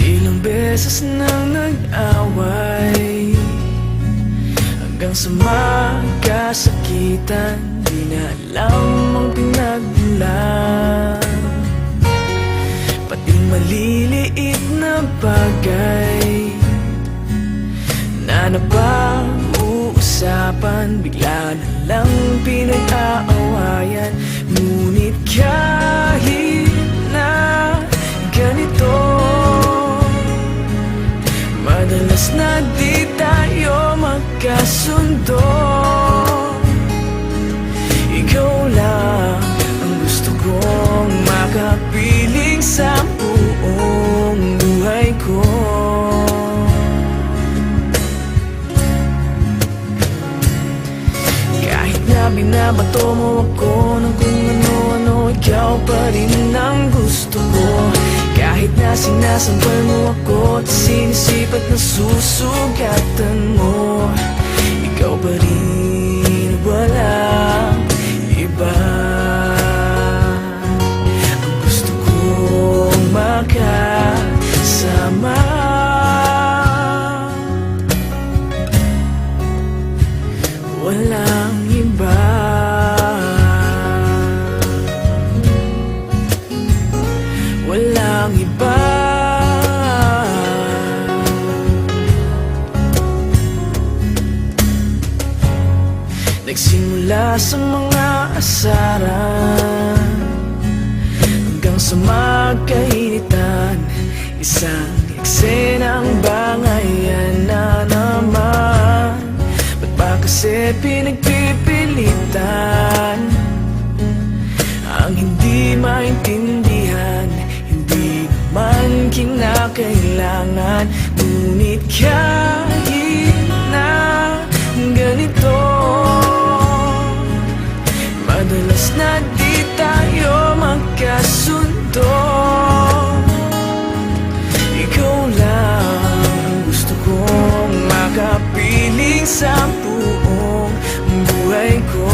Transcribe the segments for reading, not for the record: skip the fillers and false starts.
Ilang beses nang nag-away hanggang sa magkasakitan, di na alam ang pinagmulan. Pati maliliit na bagay na napag-uusapan, bigla na lang pinag-aawayan. Ngunit kahit na ganito, madalas na di tayo magkasundo. Ikaw lang ang gusto kong makapiling sa buong buhay ko. Kahit na binabato mo ako ng kung ano-ano, ikaw pa rin ang gusto ko. Kahit na sinasampal mo ako at sinisipat na susugatan mo, ikaw pa rin, walang iba. Ang gusto kong makasama, walang iba. Walang iba. Nagsimula sa mga asaran hanggang sa magkainitan, isang eksenang bangayan na naman. Ba't ba kasi pinagpipilitan ang hindi maintindihan? Hindi naman kinakailangan. Ngunit kahit na ganito, madalas na di tayo magkasundo. Ikaw lang ang gusto kong makapiling sa buong buhay ko.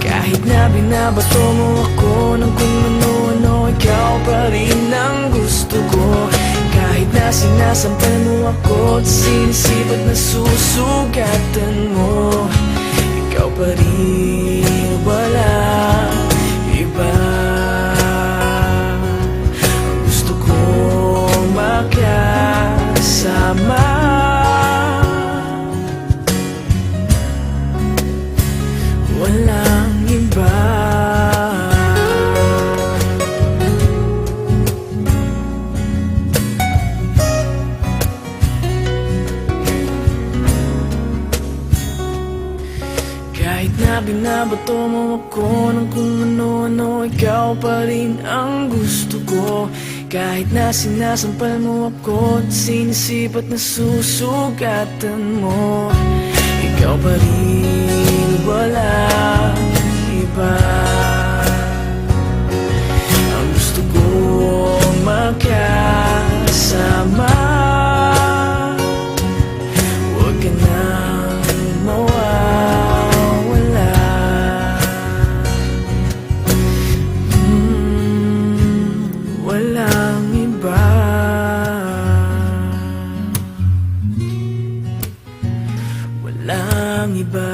Kahit na binabato mo ako ng kung ano-ano, ikaw pa rin ang gusto ko. Kahit na sinasampal mo ako at sinisipat na susugatan mo, ikaw pa rin, walang iba. Ang gusto kong makasama, walang iba. Kahit na binabato mo ako ng kung ano-ano, ikaw pa rin ang gusto ko. Kahit na sinasampal mo ako at sinisipat na susugatan mo, ikaw pa rin, walang iba. Ang gusto kong makasama, huwag ka nang mawawala. Walang iba. Walang iba.